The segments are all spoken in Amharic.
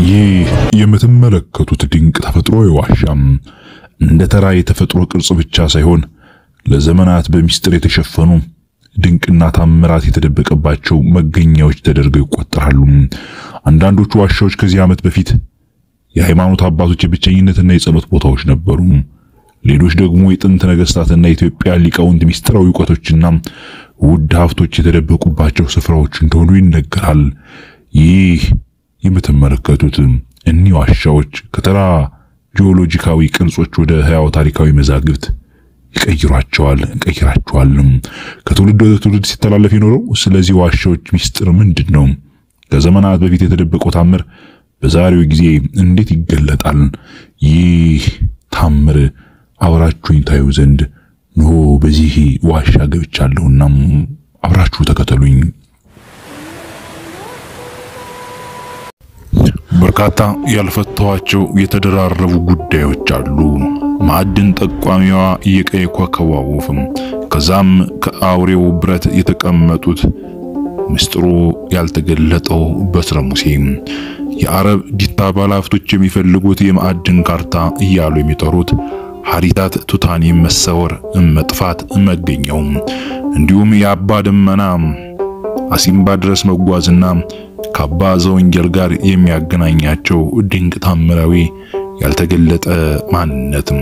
ይህ የምትመለከቱት ድንቅ ተፈጥሯዊ ዋሻም እንደ ተራ የተፈጥሮ ቅርጽ ብቻ ሳይሆን ለዘመናት በሚስጥር የተሸፈኑ ድንቅና ታምራት የተደበቀባቸው መገኛዎች ተደርገው ይቆጠራሉ። አንዳንዶቹ ዋሻዎች ከዚህ ዓመት በፊት የሃይማኖት አባቶች የብቸኝነትና የጸሎት ቦታዎች ነበሩ። ሌሎች ደግሞ የጥንት ነገስታትና የኢትዮጵያ ሊቃውንት ሚስጥራዊ ዕውቀቶችና ውድ ሀብቶች የተደበቁባቸው ስፍራዎች እንደሆኑ ይነገራል። ይህ የምትመለከቱት እኒህ ዋሻዎች ከተራ ጂኦሎጂካዊ ቅርጾች ወደ ህያው ታሪካዊ መዛግብት ይቀይሯቸዋል። ከትውልድ ወደ ትውልድ ሲተላለፍ የኖረው ስለዚህ ዋሻዎች ሚስጥር ምንድነው? ከዘመናት በፊት የተደበቀው ታምር በዛሬው ጊዜ እንዴት ይገለጣል? ይህ ታምር አብራችሁኝ ታዩ ዘንድ ነው በዚህ ዋሻ ገብቻለሁና አብራችሁ ተከተሉኝ። በርካታ ያልፈታዋቸው የተደራረቡ ጉዳዮች አሉ። ማዕድን ጠቋሚዋ የቀይ ኮከቧ ወፍም ከዛም ከአውሬው ብረት የተቀመጡት ምስጢሩ ያልተገለጠው በትረ ሙሴ የአረብ ዲታ ባለሀብቶች የሚፈልጉት የማዕድን ካርታ እያሉ የሚጠሩት ሐሪታት ቱታኒም መሰወር መጥፋት መገኘው እንዲሁም የአባ ደመና አሲምባ ድረስ መጓዝና ከአባ ዘወንጀል ጋር የሚያገናኛቸው ድንቅ ታምራዊ ያልተገለጠ ማንነትም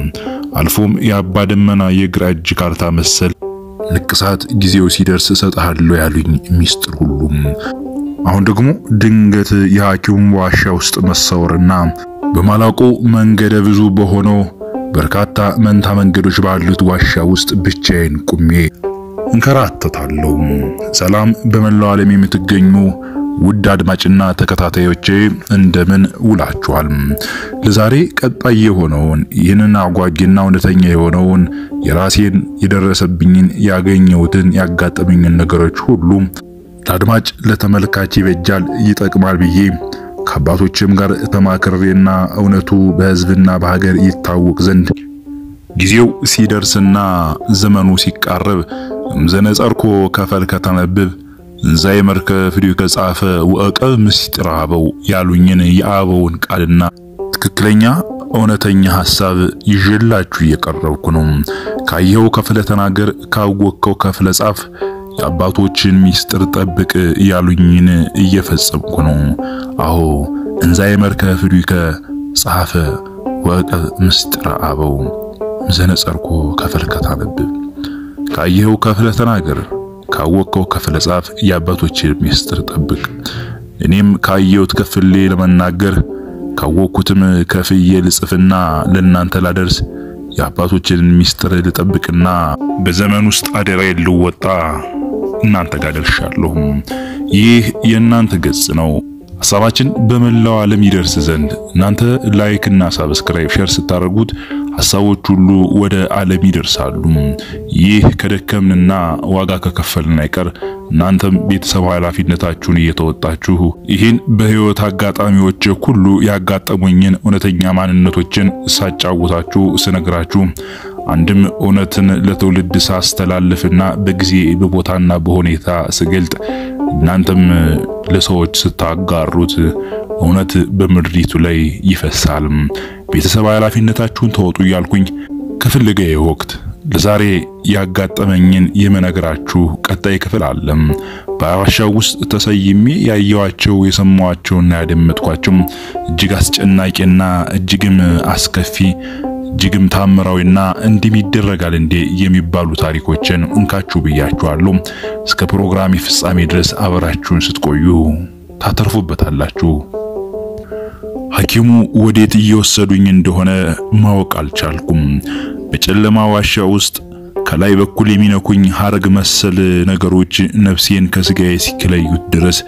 አልፎም የአባ ደመና የግራ እጅ ካርታ መሰል ንቅሳት ጊዜው ሲደርስ ሰጣለሁ ያሉኝ ሚስጥር ሁሉም አሁን ደግሞ ድንገት የሐኪም ዋሻ ውስጥ መሰወርና በማላቆ መንገደ ብዙ በሆነው በርካታ መንታ መንገዶች ባሉት ዋሻ ውስጥ ብቻዬን ቁሜ እንከራተታለሁ። ሰላም በመላው ዓለም የምትገኙ ውድ አድማጭና ተከታታዮቼ እንደምን ውላችኋል? ለዛሬ ቀጣይ የሆነውን ይህንን አጓጊና እውነተኛ የሆነውን የራሴን የደረሰብኝን ያገኘሁትን ያጋጠመኝን ነገሮች ሁሉ ለአድማጭ ለተመልካች ይበጃል ይጠቅማል ብዬ ከአባቶችም ጋር ተማክሬና እውነቱ በሕዝብና በሀገር ይታወቅ ዘንድ ጊዜው ሲደርስና ዘመኑ ሲቃረብ ዘነጸርኮ ከፈል ከተነብብ ዛይመርከ ፍዲው ከጻፈ ወቀብ ምስጢር አበው ያሉኝን የአበውን ቃልና ትክክለኛ እውነተኛ ሐሳብ ይዤላችሁ እየቀረብኩ ነው። ካየው ከፍለ ተናገር ካወቀው ከፍለ ጻፍ የአባቶችን ምስጢር ጠብቅ ያሉኝን እየፈጸምኩ ነው። አዎ እንዛይመርከ ፍዲው ከጻፈ ወቀብ ምስጢር አበው ዘነጸርኮ ከፈል ከተነብብ ካየው ከፍለ ተናገር ካወቀው ከፍለ ጻፍ የአባቶችን ምስጢር ጠብቅ። እኔም ካየሁት ከፍሌ ለመናገር ካወቅኩትም ከፍዬ ልጽፍና ለእናንተ ላደርስ የአባቶችን ምስጢር ልጠብቅና በዘመን ውስጥ አደራ ልወጣ እናንተ ጋር ደርሻለሁ። ይህ የእናንተ ገጽ ነው። ሐሳባችን በመላው ዓለም ይደርስ ዘንድ እናንተ ላይክ እና ሰብስክራይብ ሼር ስታደርጉት ሐሳቦች ሁሉ ወደ ዓለም ይደርሳሉ። ይህ ከደከምንና ዋጋ ከከፈልን አይቀር እናንተም ቤተሰብ ኃላፊነታችሁን እየተወጣችሁ ይህን በህይወት አጋጣሚዎች ሁሉ ያጋጠሙኝን እውነተኛ ማንነቶችን ሳጫውታችሁ ስነግራችሁ አንድም እውነትን ለትውልድ ሳስተላልፍና በጊዜ በቦታና በሁኔታ ስገልጥ እናንተም ለሰዎች ስታጋሩት እውነት በምድሪቱ ላይ ይፈሳል። ቤተሰብ ኃላፊነታችሁን ተወጡ ያልኩኝ ከፍልገዬ ወቅት ለዛሬ ያጋጠመኝን የመነግራችሁ ቀጣይ ክፍል አለ። በዋሻው ውስጥ ተሰይሜ ያየዋቸው የሰማዋቸውና ያደመጥኳቸው እጅግ አስጨናቂና እጅግም አስከፊ እጅግም ታምራዊና እንዲም ይደረጋል እንዴ የሚባሉ ታሪኮችን እንካችሁ ብያችኋለሁ። እስከ ፕሮግራሚ ፍጻሜ ድረስ አብራችሁን ስትቆዩ ታተርፉበታላችሁ። ሐኪሙ ወዴት እየወሰዱኝ እንደሆነ ማወቅ አልቻልኩም። በጨለማ ዋሻ ውስጥ ከላይ በኩል የሚነኩኝ ሐረግ መሰል ነገሮች ነፍሴን ከስጋዬ ሲከለዩት ድረስ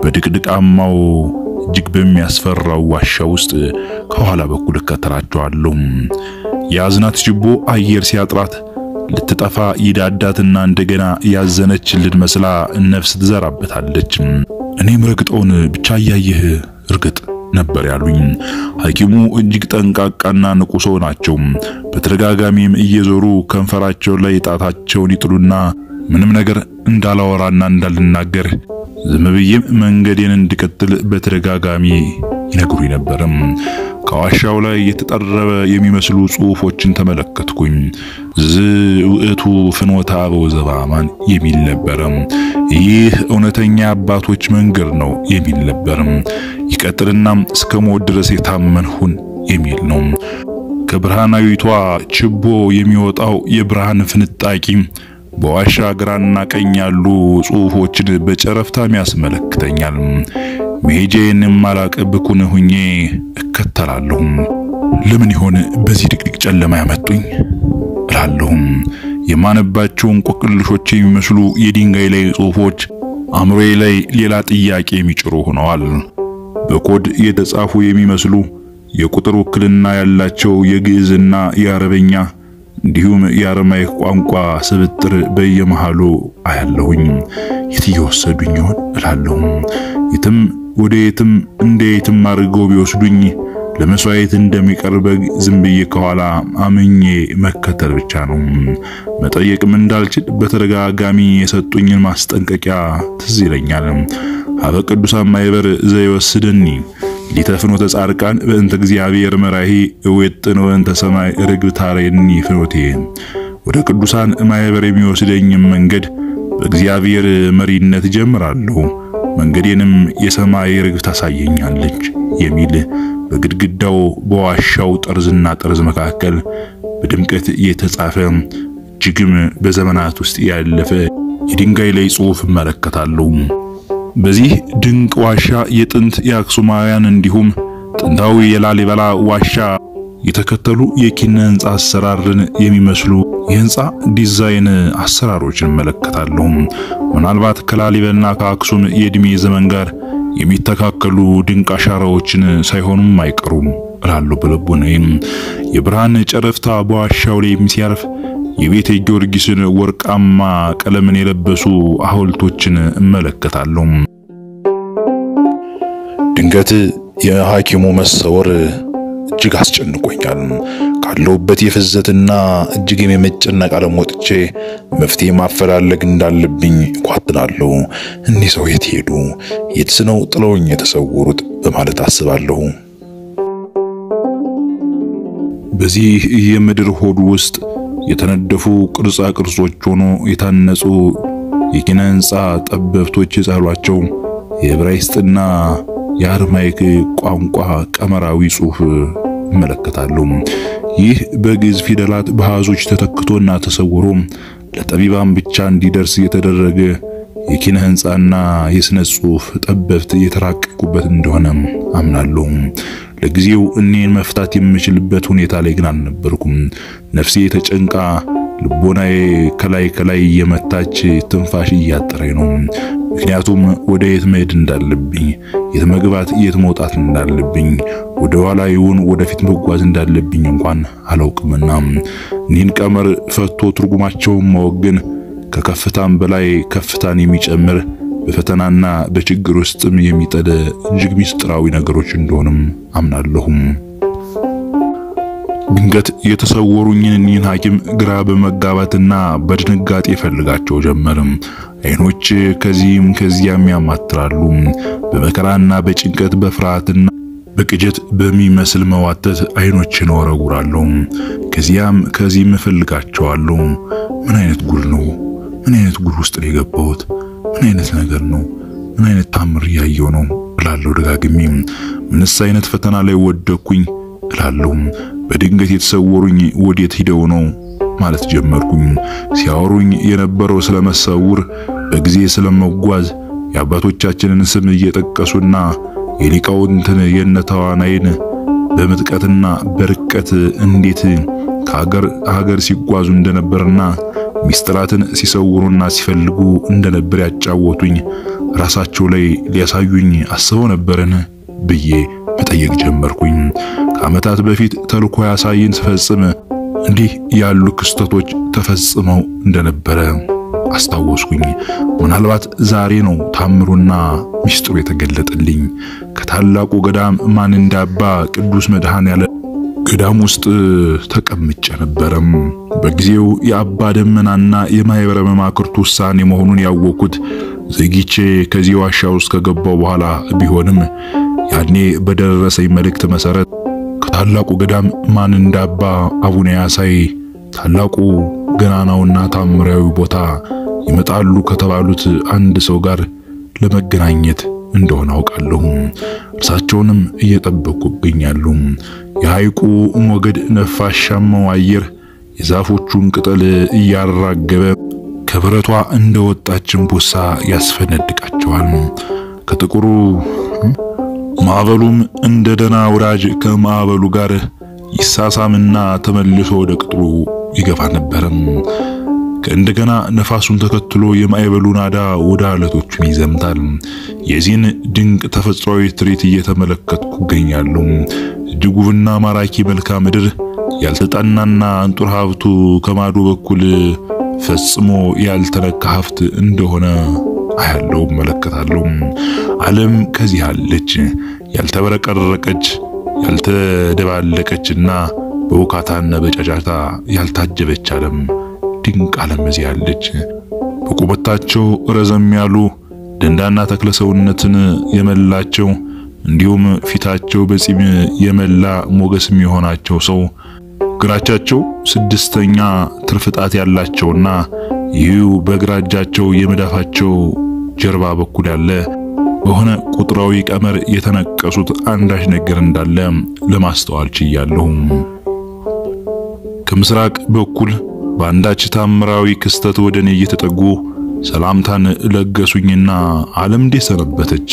በድቅድቃማው እጅግ በሚያስፈራው ዋሻ ውስጥ ከኋላ በኩል እከተላቸዋለሁ። ያዝናት ችቦ አየር ሲያጥራት ልትጠፋ ይዳዳትና እንደገና ያዘነች ልትመስላ ነፍስ ትዘራበታለች። እኔም ረግጠውን ብቻ ያየህ እርግጥ ነበር ያሉኝ። ሐኪሙ እጅግ ጠንቃቃና ንቁ ሰው ናቸው። በተደጋጋሚም እየዞሩ ከንፈራቸው ላይ ጣታቸውን ይጥሉና ምንም ነገር እንዳላወራና እንዳልናገር ዝም ብዬም መንገዴን እንድቀጥል በተደጋጋሚ ይነግሩኝ ነበር። ከዋሻው ላይ የተጠረበ የሚመስሉ ጽሑፎችን ተመለከትኩኝ። ዝውእቱ ፍኖተ አበው ዘበአማን የሚል ነበር። ይህ እውነተኛ አባቶች መንገድ ነው የሚል ነበር። ይቀጥልና እስከ ሞት ድረስ የታመንሁን የሚል ነው። ከብርሃናዊቷ ችቦ የሚወጣው የብርሃን ፍንጣቂ በዋሻ ግራና ቀኝ ያሉ ጽሑፎችን በጨረፍታም ያስመለክተኛል። መሄጄን ማላቀ ብኩን ሆኜ እከተላለሁ። ለምን ይሆን በዚህ ድቅድቅ ጨለማ ያመጡኝ እላለሁ። የማነባቸው እንቆቅልሾች የሚመስሉ የድንጋይ ላይ ጽሑፎች አእምሮዬ ላይ ሌላ ጥያቄ የሚጭሩ ሆነዋል። በኮድ የተጻፉ የሚመስሉ የቁጥር ውክልና ያላቸው የግዕዝና የአረበኛ እንዲሁም የአረማይክ ቋንቋ ስብጥር በየመሃሉ አያለሁኝ። የት እየወሰዱኝ ይሆን እላለሁ። የትም ወደ የትም እንደየትም አድርገው ቢወስዱኝ ለመስዋዕት እንደሚቀርብ ዝም ብዬ ከኋላ አምኜ መከተል ብቻ ነው። መጠየቅም እንዳልችል በተደጋጋሚ የሰጡኝን ማስጠንቀቂያ ትዝ ይለኛል። አበ ቅዱሳን ማይበር ዘይወስደኒ ሊተፍኖተ ጻድቃን በእንተ እግዚአብሔር መራሂ ወጥኖ እንተ ሰማይ ርግብ ታረኒ ፍኖቴ። ወደ ቅዱሳን ማይበር የሚወስደኝ መንገድ በእግዚአብሔር መሪነት ጀምራለሁ፣ መንገዴንም የሰማይ ርግብ ታሳየኛለች የሚል በግድግዳው በዋሻው ጠርዝና ጠርዝ መካከል በድምቀት የተጻፈ እጅግም በዘመናት ውስጥ ያለፈ የድንጋይ ላይ ጽሑፍ መለከታለሁ። በዚህ ድንቅ ዋሻ የጥንት የአክሱማውያን እንዲሁም ጥንታዊ የላሊበላ ዋሻ የተከተሉ የኪነ ህንጻ አሰራርን የሚመስሉ የህንጻ ዲዛይን አሰራሮችን መለከታለሁ። ምናልባት ከላሊበላና ከአክሱም የእድሜ ዘመን ጋር የሚተካከሉ ድንቅ አሻራዎችን ሳይሆኑም አይቀሩም እላለሁ በልቦናዬ። የብርሃን ጨረፍታ በዋሻው ላይ ሲያርፍ የቤተ ጊዮርጊስን ወርቃማ ቀለምን የለበሱ ሐውልቶችን እመለከታለሁ። ድንገት የሐኪሙ መሰወር እጅግ አስጨንቆኛል። ካለውበት የፍዘትና እጅግ የመጨነቅ ዓለም ወጥቼ መፍትሄ ማፈላለግ እንዳለብኝ ቋጥናለሁ። እኒህ ሰው የት ሄዱ? የትስ ነው ጥለውኝ የተሰወሩት በማለት አስባለሁ። በዚህ የምድር ሆድ ውስጥ የተነደፉ ቅርጻ ቅርጾች ሆኖ የታነጹ የኪነ ህንጻ ጠበብቶች የጻሏቸው የዕብራይስጥና የአረማይክ ቋንቋ ቀመራዊ ጽሑፍ እመለከታለሁ። ይህ በግዕዝ ፊደላት በአሃዞች ተተክቶና ተሰውሮ ለጠቢባን ብቻ እንዲደርስ የተደረገ የኪነ ህንጻና የስነ ጽሑፍ ጠበብት የተራቀቁበት እንደሆነ አምናለሁ። ለጊዜው እኔን መፍታት የምችልበት ሁኔታ ላይ ግን አልነበርኩም። ነፍሴ ተጨንቃ ልቦናዬ ከላይ የመታች ትንፋሽ እያጠረኝ ነው። ምክንያቱም ወደ የት መሄድ እንዳለብኝ፣ የት መግባት የት መውጣት እንዳለብኝ፣ ወደ ኋላ ይሁን ወደፊት መጓዝ እንዳለብኝ እንኳን አላውቅምና እኒህን ቀመር ፈቶ ትርጉማቸውን ማወግን ከከፍታም በላይ ከፍታን የሚጨምር በፈተናና በችግር ውስጥም የሚጠደ እጅግ ሚስጥራዊ ነገሮች እንደሆነም አምናለሁ። ድንገት የተሰወሩኝን እኒህን ሐኪም ግራ በመጋባትና በድንጋጤ ፈልጋቸው ጀመር። አይኖች ከዚህም ከዚያም ያማትራሉ። በመከራና በጭንቀት በፍርሃትና በቅጀት በሚመስል መዋተት አይኖችን ወረውራለሁ። ከዚህም እፈልጋቸዋለሁ። ምን አይነት ጉድ ነው? ምን አይነት ጉድ ውስጥ ነው የገባሁት? ምን አይነት ነገር ነው? ምን አይነት ታምር ያየው ነው እላለሁ ደጋግሜ። ምንስ አይነት ፈተና ላይ ወደኩኝ እላለሁ። በድንገት የተሰወሩኝ ወዴት ሄደው ነው ማለት ጀመርኩኝ። ሲያወሩኝ የነበረው ስለመሰውር በጊዜ ስለመጓዝ የአባቶቻችንን ስም እየጠቀሱና የሊቃውንትን የነተዋናይን በምጥቀትና በርቀት እንዴት ከሀገር ሲጓዙ እንደነበርና ሚስጥራትን ሲሰውሩና ሲፈልጉ እንደነበር ያጫወቱኝ ራሳቸው ላይ ሊያሳዩኝ አስበው ነበርን ብዬ መጠየቅ ጀመርኩኝ። ከዓመታት በፊት ተልኮ ያሳይን ስፈጽም እንዲህ ያሉ ክስተቶች ተፈጽመው እንደነበረ አስታወስኩኝ። ምናልባት ዛሬ ነው ታምሩና ሚስጥሩ የተገለጠልኝ። ከታላቁ ገዳም ማን እንዳባ ቅዱስ መድኃኔዓለም ገዳም ውስጥ ተቀምጬ ነበርም። በጊዜው የአባ ደመናና የማይበረ መማክርት ውሳኔ መሆኑን ያወቁት ዘግይቼ ከዚህ ዋሻ ውስጥ ከገባው በኋላ ቢሆንም ያኔ በደረሰኝ መልእክት መሰረት ከታላቁ ገዳም ማን እንዳባ አቡነ ያሳይ ታላቁ ገናናውና ታምራዊ ቦታ ይመጣሉ ከተባሉት አንድ ሰው ጋር ለመገናኘት እንደሆነ አውቃለሁ። እርሳቸውንም እየጠበቁ ይገኛሉ። የሐይቁ ሞገድ ነፋሻማው አየር የዛፎቹን ቅጠል እያራገበ ከብረቷ እንደወጣች እንቦሳ ያስፈነድቃቸዋል። ከጥቁሩ ማዕበሉም እንደ ደና ወራጅ ከማዕበሉ ጋር ይሳሳምና ተመልሶ ወደ ቅጥሩ ይገባ ነበር። ከእንደገና ነፋሱን ተከትሎ የማዕበሉ ናዳ ወደ አለቶቹም ይዘምታል። የዚህን ድንቅ ተፈጥሯዊ ትርኢት እየተመለከትኩ እገኛለሁ። እጅግ ውብና ማራኪ መልክዓ ምድር ያልተጠናና አንጡር ሀብቱ ከማዶ በኩል ፈጽሞ ያልተነካ ሀብት እንደሆነ አያለው መለከታለሁ። ዓለም ከዚህ አለች ያልተበረቀረቀች ያልተደባለቀችና በውካታና በጫጫታ ያልታጀበች ዓለም ድንቅ ዓለም እዚህ አለች። በቁመታቸው ረዘም ያሉ ደንዳና ተክለሰውነትን የመላቸው እንዲሁም ፊታቸው በጺም የመላ ሞገስም የሆናቸው ሰው ግራቻቸው ስድስተኛ ትርፍጣት ያላቸውና ይሁ በግራጃቸው የመዳፋቸው ጀርባ በኩል ያለ በሆነ ቁጥራዊ ቀመር የተነቀሱት አንዳች ነገር እንዳለ ለማስተዋል ችያለሁ። ከምስራቅ በኩል በአንዳች ታምራዊ ክስተት ወደኔ እየተጠጉ ሰላምታን ለገሱኝና ዓለም እንዴት ሰነበተች?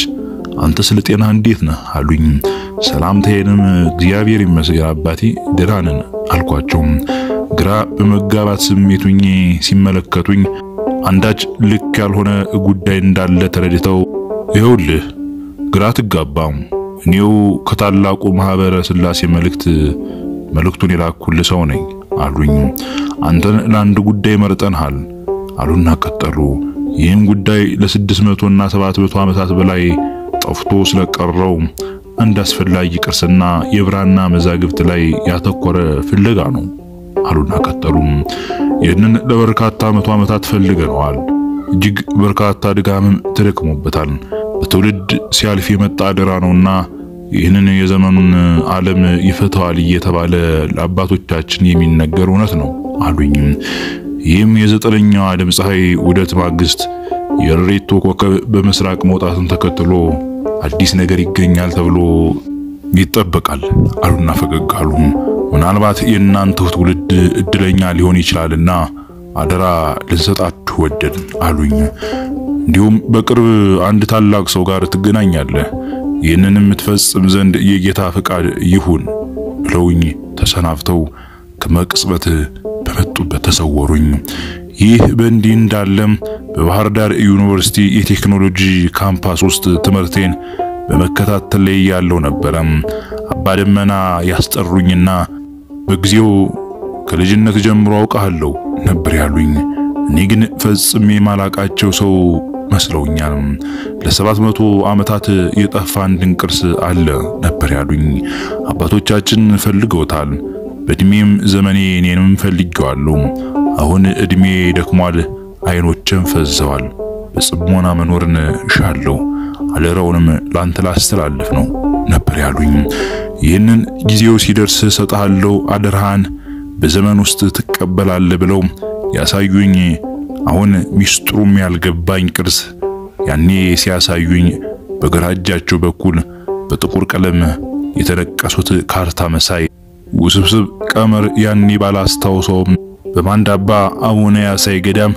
አንተ ስለ ጤና እንዴት ነህ አሉኝ። ሰላምታዬንም እግዚአብሔር ይመስገን አባቴ ደህና ነን አልኳቸው። ግራ በመጋባት ስሜቱኝ ሲመለከቱኝ አንዳች ልክ ያልሆነ ጉዳይ እንዳለ ተረድተው ይኸውልህ ግራ ትጋባው እኔው ከታላቁ ማህበረ ስላሴ መልእክቱን የላኩል ሰው ነኝ አሉኝ። አንተን ለአንድ ጉዳይ መርጠንሃል አሉና ቀጠሉ። ይህን ጉዳይ ለ600 እና 700 ዓመታት በላይ ጠፍቶ ስለቀረው አንድ አስፈላጊ ቅርስና የብራና መዛግብት ላይ ያተኮረ ፍለጋ ነው አሉና ቀጠሉ። ይህንን ለበርካታ መቶ ዓመታት ፈልገነዋል። እጅግ በርካታ ድጋምም ተደክሞበታል። በትውልድ ሲያልፍ የመጣ አደራ ነውና ይህንን የዘመኑን ዓለም ይፈታዋል እየተባለ ለአባቶቻችን የሚነገር እውነት ነው አሉኝ። ይህም የዘጠነኛው ዓለም ፀሐይ ውደት ማግስት የሬቶ ኮከብ በመስራቅ መውጣቱን ተከትሎ አዲስ ነገር ይገኛል ተብሎ ይጠበቃል አሉና ፈገግ አሉ። ምናልባት የእናንተው ትውልድ እድለኛ ሊሆን ይችላልና አደራ ልንሰጣችሁ ወደድን አሉኝ። እንዲሁም በቅርብ አንድ ታላቅ ሰው ጋር ትገናኛለህ፣ ይህንንም ትፈጽም ዘንድ የጌታ ፈቃድ ይሁን ብለውኝ ተሰናብተው ከመቅጽበት በመጡበት ተሰወሩኝ። ይህ በእንዲህ እንዳለም በባህር ዳር ዩኒቨርሲቲ የቴክኖሎጂ ካምፓስ ውስጥ ትምህርቴን በመከታተል ላይ ያለው ነበር። አባ ደመና ያስጠሩኝና በጊዜው ከልጅነት ጀምሮ አውቃለሁ ነበር ያሉኝ። እኔ ግን ፈጽሜ ማላቃቸው ሰው መስለውኛል። ለ700 ዓመታት የጠፋ አንድን ቅርስ አለ ነበር ያሉኝ። አባቶቻችን ፈልገውታል። በእድሜም ዘመኔ እኔንም ፈልጌዋለሁ። አሁን እድሜ ደክሟል፣ አይኖቼም ፈዘዋል። በጽሞና መኖርን ሻለው። አደራውንም ላንተ ላስተላልፍ ነው ነበር ያሉኝ። ይህንን ጊዜው ሲደርስ ሰጣለሁ አደራህን በዘመን ውስጥ ትቀበላለህ ብለው ያሳዩኝ አሁን ሚስጥሩም ያልገባኝ ቅርስ ያኔ ሲያሳዩኝ በግራጃቸው በኩል በጥቁር ቀለም የተነቀሱት ካርታ መሳይ ውስብስብ ቀመር ያኔ ባላስታውሰው በማንዳባ አቡነ ያሳይ ገዳም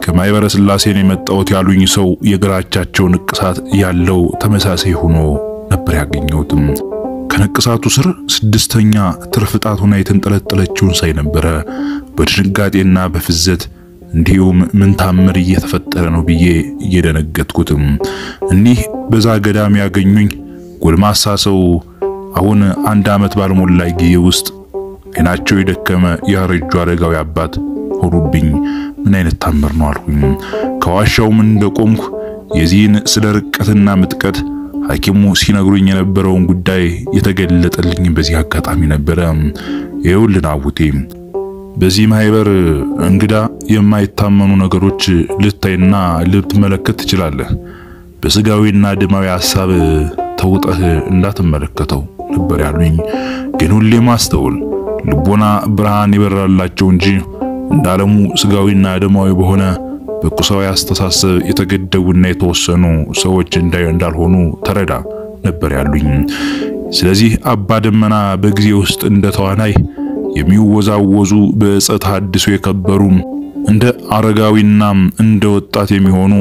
ከማይበረ ስላሴን የመጣውት ያሉኝ ሰው የግራቻቸው ንቅሳት ያለው ተመሳሳይ ሆኖ ነበር ያገኘሁትም። ከንቅሳቱ ስር ስድስተኛ ትርፍጣት ሆና የተንጠለጠለችውን ሳይ ነበር በድንጋጤና በፍዘት እንዲሁም ምን ታምር እየተፈጠረ ነው ብዬ እየደነገጥኩትም። እንዲህ በዛ ገዳም ያገኙኝ ጎልማሳ ሰው አሁን 1 ዓመት ባልሞላ ጊዜ ውስጥ አይናቸው የደከመ ያረጁ አረጋዊ አባት ሆኑብኝ። ምን አይነት ታምር ነው አልኩኝ። ከዋሻውም እንደቆምኩ የዚህን ስለ ርቀትና ምጥቀት ሐኪሙ ሲነግሩኝ የነበረውን ጉዳይ የተገለጠልኝ በዚህ አጋጣሚ ነበር። ይኸውልህ አቡቴ በዚህ ማህበር እንግዳ የማይታመኑ ነገሮች ልታይና ልትመለከት ትችላለህ። በስጋዊና ደማዊ ሐሳብ ተውጠህ እንዳትመለከተው ነበር ያሉኝ። ግን ሁሌም አስተውል፣ ልቦና ብርሃን ይበራላቸው እንጂ እንዳለሙ ስጋዊና ደማዊ በሆነ በቁሳዊ አስተሳሰብ የተገደቡና የተወሰኑ ሰዎች እንዳልሆኑ ተረዳ ነበር ያሉኝ። ስለዚህ አባ ደመና በጊዜ ውስጥ እንደ ተዋናይ የሚወዛወዙ በዕፀት ሐዲሶ የከበሩ እንደ አረጋዊና እንደ ወጣት የሚሆኑ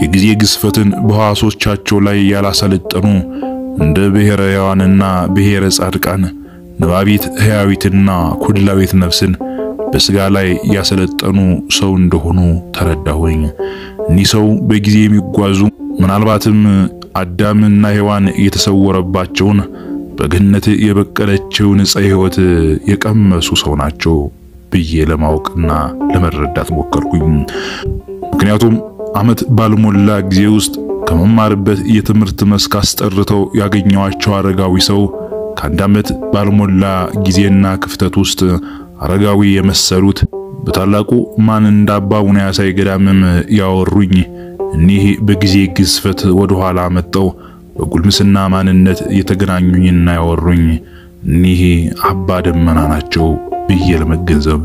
የጊዜ ግዝፈትን በሐዋሶቻቸው ላይ ያላሰለጠኑ እንደ ብሔረ ሕያዋንና ብሔረ ጻድቃን ነባቢት ሕያዊትና ኩላዊት ነፍስን በስጋ ላይ ያሰለጠኑ ሰው እንደሆኑ ተረዳሁኝ። እኒህ ሰው በጊዜ የሚጓዙ ምናልባትም አዳምና ሔዋን የተሰወረባቸውን በገነት የበቀለችውን ዕፀ ሕይወት የቀመሱ ሰው ናቸው ብዬ ለማወቅና ለመረዳት ሞከርኩኝ። ምክንያቱም ዓመት ባልሞላ ጊዜ ውስጥ ከመማርበት የትምህርት መስክ አስጠርተው ያገኘዋቸው አረጋዊ ሰው ከአንድ ዓመት ባልሞላ ጊዜና ክፍተት ውስጥ አረጋዊ የመሰሉት በታላቁ ማን እንዳባ አቡነ ያሳይ ገዳምም ያወሩኝ እኒህ በጊዜ ግዝፈት ወደ ኋላ መጣው በጉልምስና ማንነት የተገናኙኝና ያወሩኝ እኒህ አባ ደመና ናቸው ብዬ ለመገንዘብ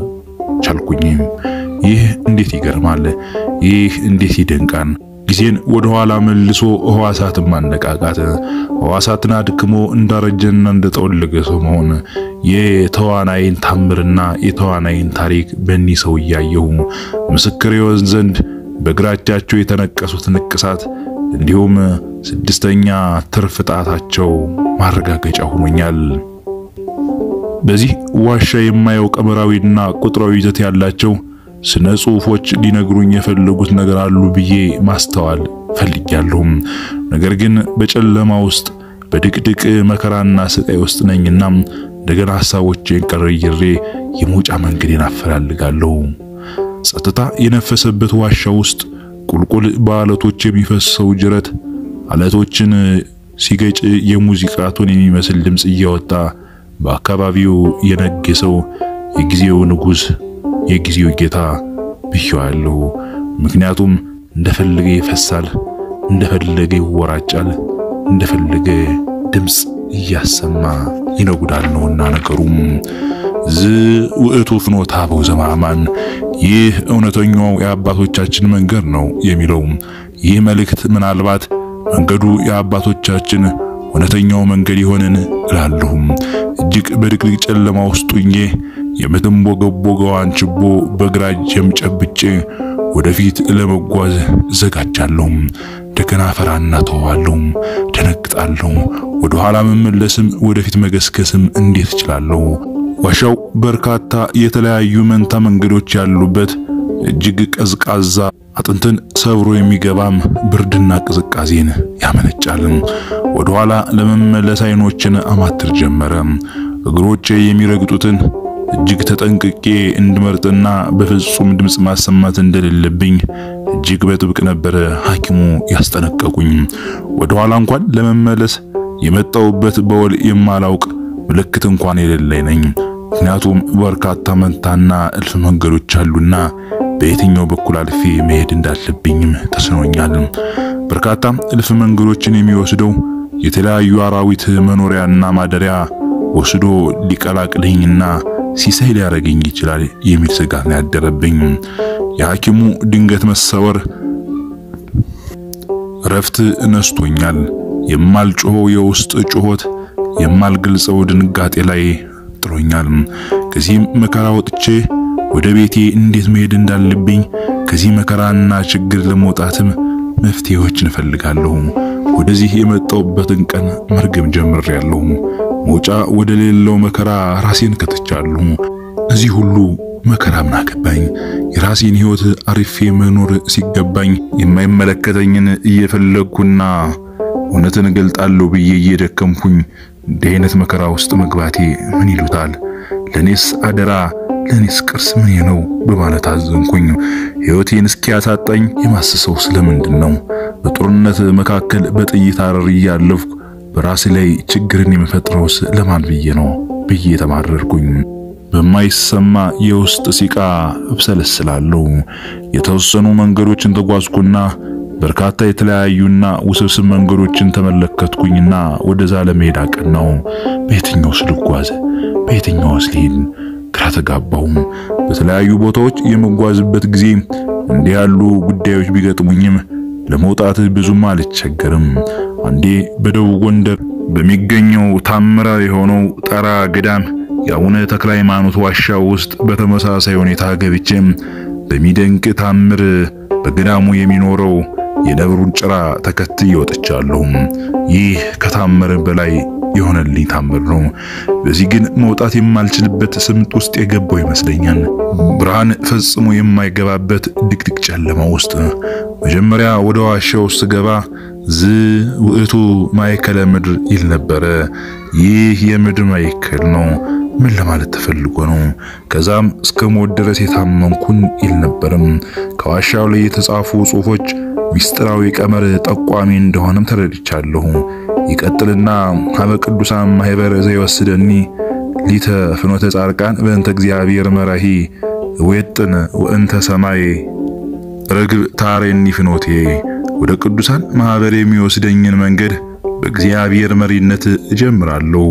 ቻልኩኝ። ይህ እንዴት ይገርማል! ይህ እንዴት ይደንቃል! ጊዜን ወደ ኋላ መልሶ ሕዋሳትን ማነቃቃት፣ ሕዋሳትን አድክሞ እንዳረጀና እንደጠወለገ ሰው መሆን፣ የተዋናይን ታምርና የተዋናይን ታሪክ በእኒ ሰው ያየሁ ምስክር ይሆን ዘንድ በግራቻቸው የተነቀሱት ንቅሳት እንዲሁም ስድስተኛ ትርፍ ጣታቸው ማረጋገጫ ሆኖኛል። በዚህ ዋሻ የማየው ቀመራዊና ቁጥራዊ ይዘት ያላቸው ስነ ጽሑፎች ሊነግሩኝ የፈለጉት ነገር አሉ ብዬ ማስተዋል ፈልጊያለሁ። ነገር ግን በጨለማ ውስጥ በድቅድቅ መከራና ስቃይ ውስጥ ነኝና እንደገና ሐሳቦቼን ቀርይሬ የመውጫ መንገዴን አፈላልጋለሁ። ጸጥታ የነፈሰበት ዋሻ ውስጥ ቁልቁል በአለቶች የሚፈሰው ጅረት አለቶችን ሲገጭ የሙዚቃ ቶን የሚመስል ድምጽ እያወጣ በአካባቢው የነገሰው የጊዜው ንጉስ የጊዜው ጌታ ብዬዋለሁ። ምክንያቱም እንደፈለገ ይፈሳል፣ እንደፈለገ ይወራጫል፣ እንደፈለገ ድምጽ እያሰማ ይነጉዳል ነውና ነገሩም ውእቱ ፍኖተ አበው ዘበአማን፣ ይህ እውነተኛው የአባቶቻችን መንገድ ነው የሚለው ይህ መልእክት ምናልባት መንገዱ የአባቶቻችን እውነተኛው መንገድ ይሆንን እላለሁ። እጅግ በድቅድቅ ጨለማ ውስጥ ሆኜ የምትንቦገቦገዋን ችቦ በግራ እጄም ጨብጬ ወደፊት ለመጓዝ ዘጋጃለሁ። እንደገና ፈራና ተዋለሁ፣ ደነግጣለሁ። ወደ ኋላ መመለስም ወደፊት መገስገስም እንዴት እችላለሁ? ዋሻው በርካታ የተለያዩ መንታ መንገዶች ያሉበት እጅግ ቀዝቃዛ አጥንትን ሰብሮ የሚገባም ብርድና ቅዝቃዜን ያመነጫል። ወደ ኋላ ለመመለስ አይኖችን አማትር ጀመረ። እግሮቼ የሚረግጡትን እጅግ ተጠንቅቄ እንድመርጥና በፍጹም ድምጽ ማሰማት እንደሌለብኝ እጅግ በጥብቅ ነበር ሐኪሙ ያስጠነቀቁኝ። ወደ ኋላ እንኳን ለመመለስ የመጣውበት በወል የማላውቅ ምልክት እንኳን የሌለኝ ነኝ። ምክንያቱም በርካታ መንታና እልፍ መንገዶች አሉና በየትኛው በኩል አልፌ መሄድ እንዳለብኝም ተስኖኛል። በርካታ እልፍ መንገዶችን የሚወስደው የተለያዩ አራዊት መኖሪያና ማደሪያ ወስዶ ሊቀላቅለኝና ሲሳይ ሊያረገኝ ይችላል የሚል ስጋት ያደረብኝ። የሐኪሙ ድንገት መሰወር ረፍት ነስቶኛል። የማልጮኸው የውስጥ ጩኸት የማልገልጸው ድንጋጤ ላይ ጥሎኛል። ከዚህ መከራ ወጥቼ ወደ ቤቴ እንዴት መሄድ እንዳለብኝ ከዚህ መከራና ችግር ለመውጣትም መፍትሄዎችን እፈልጋለሁ። ወደዚህ የመጣውበትን ቀን መርገም ጀምሬያለሁ። መውጫ ወደ ሌላው መከራ ራሴን ከተቻለሁ። እዚህ ሁሉ መከራ ምን አገባኝ? የራሴን ሕይወት አሪፌ መኖር ሲገባኝ የማይመለከተኝን እየፈለግኩና እውነትን ገልጣለሁ ብዬ እየደከምኩኝ እንዲህ አይነት መከራ ውስጥ መግባቴ ምን ይሉታል? ለኔስ አደራ ለኔስ ቅርስ ምን ነው በማለት አዘንኩኝ። ሕይወቴን እስኪያሳጣኝ የማስሰው ስለምንድነው? በጦርነት መካከል በጥይት አረር ያለፍኩ በራሴ ላይ ችግርን የምፈጥረውስ ለማን ብዬ ነው ብዬ ተማረርኩኝ። በማይሰማ የውስጥ ሲቃ እብሰለስላለሁ። የተወሰኑ መንገዶችን ተጓዝኩና በርካታ የተለያዩና ውስብስብ መንገዶችን ተመለከትኩኝና ወደዛ ለመሄድ አቀናው። በየትኛውስ ልጓዝ? በየትኛውስ ልሂድ? ግራ ተጋባሁ። በተለያዩ ቦታዎች የመጓዝበት ጊዜ እንዲህ ያሉ ጉዳዮች ቢገጥሙኝም ለመውጣት ብዙም አልቸገርም። አንዴ በደቡብ ጎንደር በሚገኘው ታምራዊ የሆነው ጠራ ገዳም የአቡነ ተክለ ሃይማኖት ዋሻ ውስጥ በተመሳሳይ ሁኔታ ገብቼ በሚደንቅ ታምር በገዳሙ የሚኖረው የነብሩን ጭራ ተከትዬ ወጥቻለሁ። ይህ ከታምር በላይ የሆነልኝ ታምር ነው። በዚህ ግን መውጣት የማልችልበት ስምጥ ውስጥ የገባው ይመስለኛል። ብርሃን ፈጽሞ የማይገባበት ድቅድቅ ጨለማ ውስጥ መጀመሪያ ወደ ዋሻው ውስጥ ገባ ውእቱ ማይከለ ምድር ይል ነበር። ይህ የምድር ማይከል ነው። ምን ለማለት ተፈልጎ ነው? ከዛም እስከ ሞት ድረስ የታመንኩን ይል ነበርም። ከዋሻው ላይ የተጻፉ ጽሑፎች ሚስጥራዊ ቀመር ጠቋሚ እንደሆነም ተረድቻለሁ። ይቀጥልና ሀበ ቅዱሳን ማህበር ዘይወስደኒ ሊተ ፍኖተ ጻርቃን በእንተ እግዚአብሔር መራሂ ወይጥን ወእንተ ሰማይ ረግብ ታሬኒ ፍኖቴ። ወደ ቅዱሳን ማህበር የሚወስደኝን መንገድ በእግዚአብሔር መሪነት እጀምራለሁ፣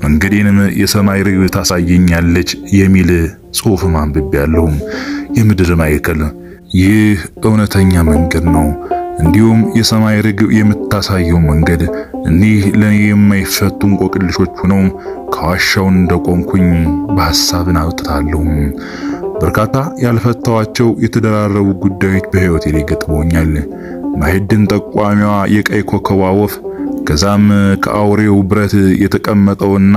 መንገዴንም የሰማይ ርግብ ታሳየኛለች የሚል ጽሑፍ ማንብቤያለሁ። የምድር ማይከል ይህ እውነተኛ መንገድ ነው። እንዲሁም የሰማይ ርግብ የምታሳየው መንገድ እኒህ ለኔ የማይፈቱ እንቆቅልሾች ሆነው ከዋሻው እንደቆምኩኝ በሐሳብን አውጥታለሁ። በርካታ ያልፈታዋቸው የተደራረቡ ጉዳዮች በህይወቴ ላይ ገጥመውኛል። ማዕድን ጠቋሚዋ የቀይ ኮከቧ ወፍ፣ ከዛም ከአውሬው ብረት የተቀመጠውና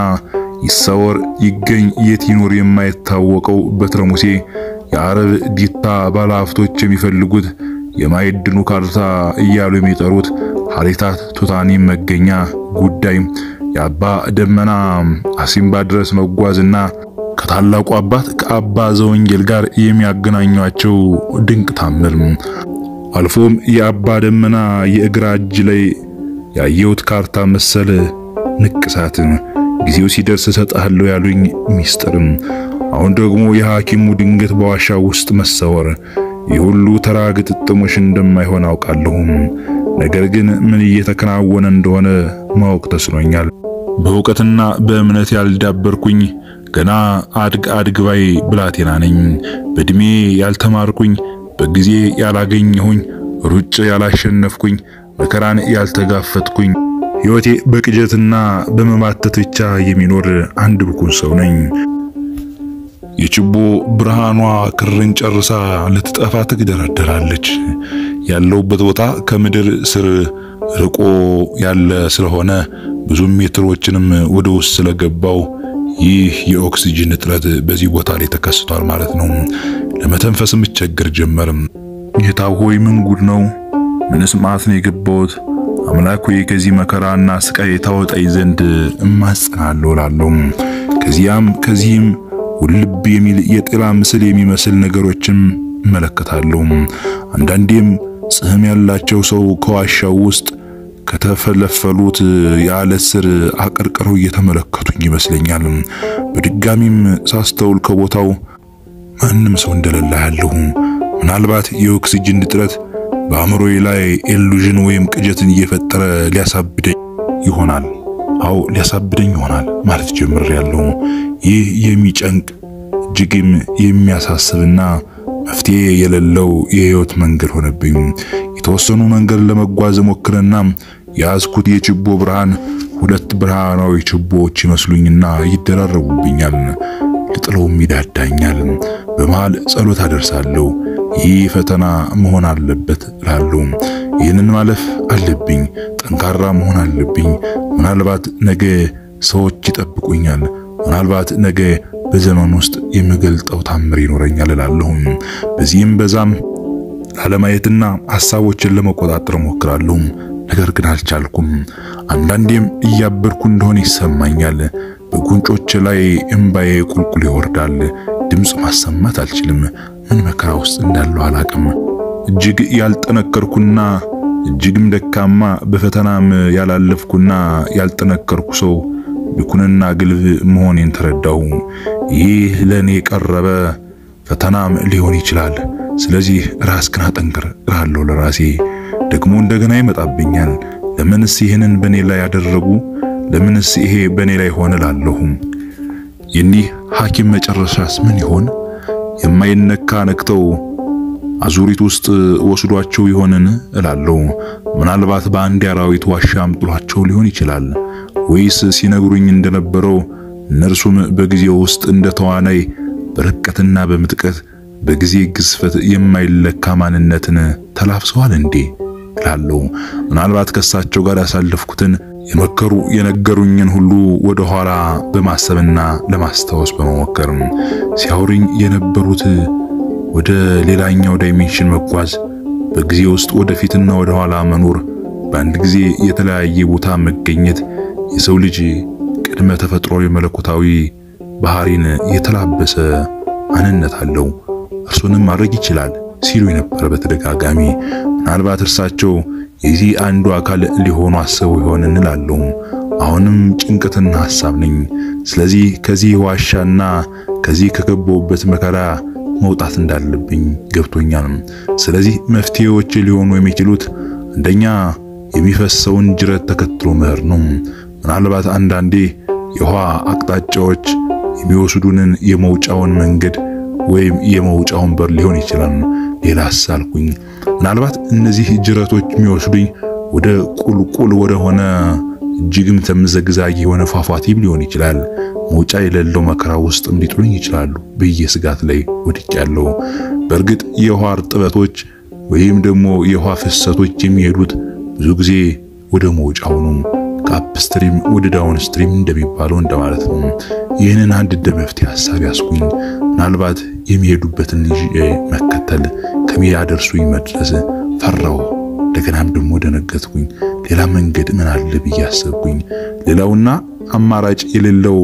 ይሰወር ይገኝ የት ይኖር የማይታወቀው በትረ ሙሴ፣ የአረብ ዲታ ባለሀብቶች የሚፈልጉት የማዕድኑ ካርታ እያሉ የሚጠሩት ሐሪታት ቱታኒም መገኛ ጉዳይ፣ የአባ ደመና አሲምባ ድረስ መጓዝና ከታላቁ አባት ከአባ ዘወንጌል ጋር የሚያገናኟቸው ድንቅ ታምር፣ አልፎም የአባ ደመና የእግራ እጅ ላይ ያየሁት ካርታ መሰለ ንቅሳት፣ ጊዜው ሲደርስ ሰጣለሁ ያሉኝ ሚስጥርም፣ አሁን ደግሞ የሐኪሙ ድንገት በዋሻው ውስጥ መሰወር፣ የሁሉ ተራ ግጥጥሞሽ እንደማይሆን አውቃለሁ። ነገር ግን ምን እየተከናወነ እንደሆነ ማወቅ ተስኖኛል። በእውቀትና በእምነት ያልዳበርኩኝ ገና አድግ ባይ ብላቴና ነኝ። በእድሜ ያልተማርኩኝ፣ በጊዜ ያላገኘሁኝ፣ ሩጭ ያላሸነፍኩኝ፣ መከራን ያልተጋፈጥኩኝ፣ ሕይወቴ በቅጀትና በመማተት ብቻ የሚኖር አንድ ብኩን ሰው ነኝ። የችቦ ብርሃኗ ክርን ጨርሳ ልትጠፋ ትግደረደራለች። ያለውበት ቦታ ከምድር ስር ርቆ ያለ ስለሆነ ብዙ ሜትሮችንም ወደ ውስጥ ስለገባው ይህ የኦክሲጅን እጥረት በዚህ ቦታ ላይ ተከስቷል ማለት ነው። ለመተንፈስም ቸግር ጀመርም። ጌታ ሆይ ምን ጉድ ነው? ምንስ ማት ነው የገባሁት? አምላክ ሆይ ከዚህ መከራና ስቃይ ታወጣኝ ዘንድ እማጸናለሁ እላለሁ። ከዚህም ውልብ የሚል የጥላ ምስል የሚመስል ነገሮችም መለከታለሁ። አንዳንዴም ጽህም ያላቸው ሰው ከዋሻው ውስጥ ከተፈለፈሉት የአለት ስር አቀርቅረው እየተመለከቱኝ ይመስለኛል። በድጋሚም ሳስተውል ከቦታው ማንም ሰው እንደሌለ ያለሁ። ምናልባት የኦክሲጅን እጥረት በአእምሮዬ ላይ ኢሉዥን ወይም ቅጀትን እየፈጠረ ሊያሳብደኝ ይሆናል። አው ሊያሳብደኝ ይሆናል ማለት ጀምሬያለሁ። ይህ የሚጨንቅ እጅግም የሚያሳስብና መፍትሄ የሌለው የህይወት መንገድ ሆነብኝ። የተወሰኑ መንገድ ለመጓዝ ሞክረና ያዝኩት የችቦ ብርሃን ሁለት ብርሃናዊ ችቦዎች ይመስሉኝና ይደራረቡብኛል። ልጥለውም ይዳዳኛል። በመሃል ጸሎት አደርሳለሁ። ይህ ፈተና መሆን አለበት እላለሁ። ይህንን ማለፍ አለብኝ። ጠንካራ መሆን አለብኝ። ምናልባት ነገ ሰዎች ይጠብቁኛል። ምናልባት ነገ በዘመን ውስጥ የምገልጠው ታምር ይኖረኛል እላለሁ። በዚህም በዛም ላለማየትና ሐሳቦችን ለመቆጣጠር ሞክራለሁ። ነገር ግን አልቻልኩም። አንዳንዴም እያበርኩ እንደሆነ ይሰማኛል። በጉንጮች ላይ እንባዬ ቁልቁል ይወርዳል። ድምጽ ማሰማት አልችልም። ምን መከራ ውስጥ እንዳለው አላቅም። እጅግ ያልጠነከርኩና እጅግም ደካማ በፈተናም ያላለፍኩና ያልጠነከርኩ ሰው ብኩንና ግልብ መሆኔን ተረዳው። ይህ ለኔ ቀረበ ፈተናም ሊሆን ይችላል። ስለዚህ ራስክን አጠንክር እላለሁ ለራሴ። ደግሞ እንደገና ይመጣብኛል። ለምንስ ይሄንን በኔ ላይ ያደረጉ? ለምንስ ይሄ በኔ ላይ ሆነ እላለሁ። የኒህ ሐኪም መጨረሻስ ምን ይሆን? የማይነካ ነክተው አዙሪት ውስጥ ወስዷቸው ይሆንን እላለሁ። ምናልባት በአንድ አራዊት ዋሻም ጥሏቸው ሊሆን ይችላል። ወይስ ሲነግሩኝ እንደነበረው እነርሱም በጊዜው ውስጥ እንደተዋናይ በርቀትና በምጥቀት በጊዜ ግዝፈት የማይለካ ማንነትን ተላብሰዋል እንዴ እላለሁ። ምናልባት ከሳቸው ጋር ያሳለፍኩትን የመከሩ የነገሩኝን ሁሉ ወደ ኋላ በማሰብና ለማስታወስ በመሞከር ሲያወሩኝ የነበሩት ወደ ሌላኛው ዳይሜንሽን መጓዝ፣ በጊዜ ውስጥ ወደፊትና ወደ ኋላ መኖር፣ በአንድ ጊዜ የተለያየ ቦታ መገኘት የሰው ልጅ ቅድመ ተፈጥሯዊ መለኮታዊ ባህሪን የተላበሰ ማንነት አለው፣ እርሱንም ማድረግ ይችላል ሲሉ ነበር በተደጋጋሚ። ምናልባት እርሳቸው የዚህ አንዱ አካል ሊሆኑ አስበው ይሆን እንላለሁ። አሁንም ጭንቀትና ሐሳብ ነኝ። ስለዚህ ከዚህ ዋሻና ከዚህ ከገባሁበት መከራ መውጣት እንዳለብኝ ገብቶኛል። ስለዚህ መፍትሄዎች ሊሆኑ የሚችሉት አንደኛ የሚፈሰውን ጅረት ተከትሎ መሄድ ነው። ምናልባት አንዳንዴ የውሃ አቅጣጫዎች የሚወስዱንን የመውጫውን መንገድ ወይም የመውጫውን በር ሊሆን ይችላል። ሌላስ አልኩኝ። ምናልባት እነዚህ ጅረቶች የሚወስዱኝ ወደ ቁልቁል ወደ ሆነ እጅግም ተምዘግዛጊ የሆነ ፏፏቴም ሊሆን ይችላል። መውጫ የሌለው መከራ ውስጥም ሊጥሉኝ ይችላሉ ብዬ ስጋት ላይ ወድቄያለሁ። በእርግጥ የውሃ እርጥበቶች ወይም ደግሞ የውሃ ፍሰቶች የሚሄዱት ብዙ ጊዜ ወደ መውጫው ነው። ከአፕስትሪም ወደ ዳውንስትሪም እንደሚባለው እንደማለት ነው። ይህንን አንድ መፍትሄ ሐሳብ ያስኩኝ። ምናልባት የሚሄዱበትን መከተል ከሚያደርሱኝ መድረስ ፈራው። እንደገናም ደግሞ ደነገጥኩኝ። ሌላ መንገድ ምን አለ ብዬ አሰብኩኝ። ሌላውና አማራጭ የሌለው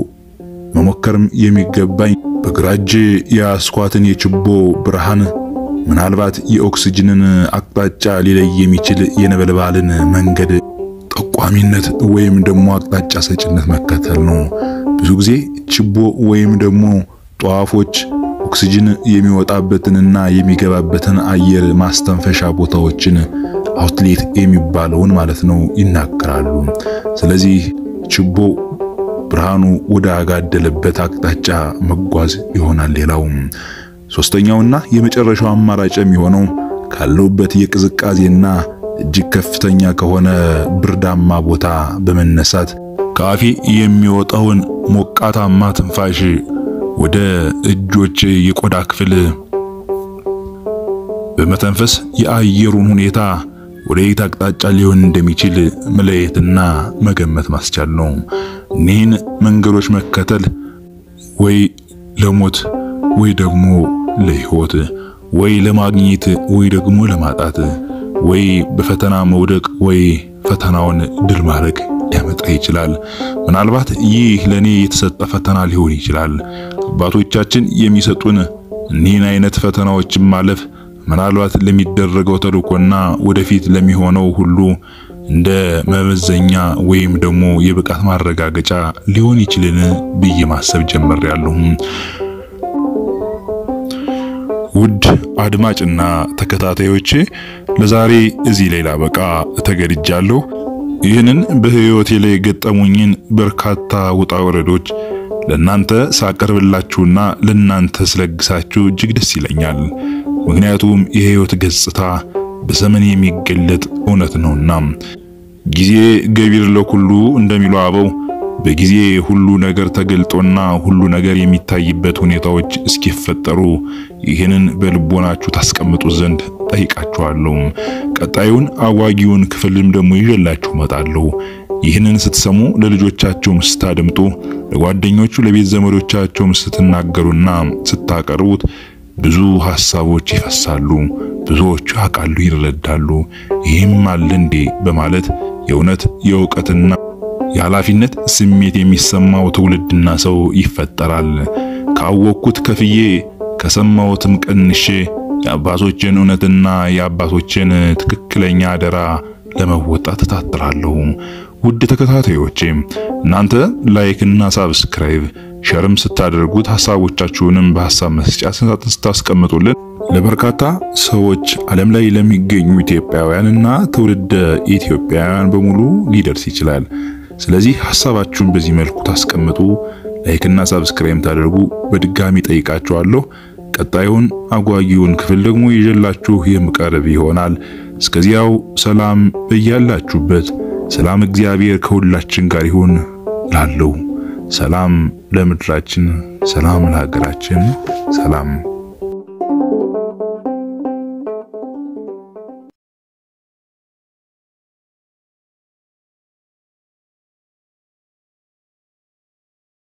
መሞከርም የሚገባኝ በግራ እጄ ያስኳትን የችቦ ብርሃን ምናልባት የኦክሲጅንን አቅጣጫ ሊለይ የሚችል የነበልባልን መንገድ ጠቋሚነት ወይም ደግሞ አቅጣጫ ሰጭነት መከተል ነው። ብዙ ጊዜ ችቦ ወይም ደግሞ ጧፎች ኦክሲጅን የሚወጣበትንና የሚገባበትን አየር ማስተንፈሻ ቦታዎችን አውትሌት የሚባለውን ማለት ነው ይናገራሉ። ስለዚህ ችቦ ብርሃኑ ወደ አጋደለበት አቅጣጫ መጓዝ ይሆናል። ሌላው ሶስተኛውና የመጨረሻው አማራጭ የሚሆነው ካለውበት የቅዝቃዜና እጅግ ከፍተኛ ከሆነ ብርዳማ ቦታ በመነሳት ካፌ የሚወጣውን ሞቃታማ ትንፋሽ ወደ እጆች የቆዳ ክፍል በመተንፈስ የአየሩን ሁኔታ ወደ የት አቅጣጫ ሊሆን እንደሚችል መለየትና መገመት ማስቻል ነው። እነዚህን መንገዶች መከተል ወይ ለሞት ወይ ደግሞ ለሕይወት፣ ወይ ለማግኘት ወይ ደግሞ ለማጣት፣ ወይ በፈተና መውደቅ ወይ ፈተናውን ድል ማድረግ ሊያመጣ ይችላል። ምናልባት ይህ ለኔ የተሰጠ ፈተና ሊሆን ይችላል። አባቶቻችን የሚሰጡን እኒህን አይነት ፈተናዎችን ማለፍ ምናልባት ለሚደረገው ተልእኮና ወደፊት ለሚሆነው ሁሉ እንደ መመዘኛ ወይም ደግሞ የብቃት ማረጋገጫ ሊሆን ይችላል ብዬ ማሰብ ጀምሬያለሁ። ውድ አድማጭና ተከታታዮቼ ለዛሬ እዚህ ላይ ላበቃ ተገድጃለሁ። ይህንን በህይወቴ ላይ ገጠሙኝን በርካታ ውጣ ወረዶች ለናንተ ሳቀርብላችሁና ለናንተ ስለግሳችሁ እጅግ ደስ ይለኛል። ምክንያቱም የህይወት ገጽታ በዘመን የሚገለጥ እውነት ነውና ጊዜ ገቢር ለኩሉ እንደሚለው አበው በጊዜ ሁሉ ነገር ተገልጦና ሁሉ ነገር የሚታይበት ሁኔታዎች እስኪፈጠሩ ይህንን በልቦናችሁ ታስቀምጡ ዘንድ ጠይቃችኋለሁ። ቀጣዩን አዋጊውን ክፍልም ደግሞ ይዤላችሁ መጣለሁ። ይህንን ስትሰሙ ለልጆቻችሁም ስታደምጡ፣ ለጓደኞቹ ለቤት ዘመዶቻችሁም ስትናገሩና ስታቀርቡት ብዙ ሐሳቦች ይፈሳሉ። ብዙዎቹ ያውቃሉ፣ ይረዳሉ። ይህም አለ እንዴ በማለት የእውነት የእውቀትና የኃላፊነት ስሜት የሚሰማው ትውልድና ሰው ይፈጠራል። ካወቅኩት ከፍዬ ከሰማሁትም ቀንሼ የአባቶችን እውነትና የአባቶችን ትክክለኛ አደራ ለመወጣት ተታትራለሁ። ውድ ተከታታዮቼ እናንተ ላይክ እና ሰብስክራይብ ሸርም ስታደርጉት ሐሳቦቻችሁንም በሐሳብ መስጫ ሳጥን ስታስቀምጡልን ለበርካታ ሰዎች ዓለም ላይ ለሚገኙ ኢትዮጵያውያንና ትውልደ ኢትዮጵያውያን በሙሉ ሊደርስ ይችላል። ስለዚህ ሐሳባችሁን በዚህ መልኩ ታስቀምጡ፣ ላይክ እና ሰብስክራይብ ታደርጉ በድጋሚ ጠይቃችኋለሁ። ቀጣዩን አጓጊውን ክፍል ደግሞ ይዤላችሁ የምቀርብ ይሆናል። እስከዚያው ሰላም በያላችሁበት፣ ሰላም እግዚአብሔር ከሁላችን ጋር ይሁን ላለው ሰላም ለምድራችን፣ ሰላም ለሀገራችን፣ ሰላም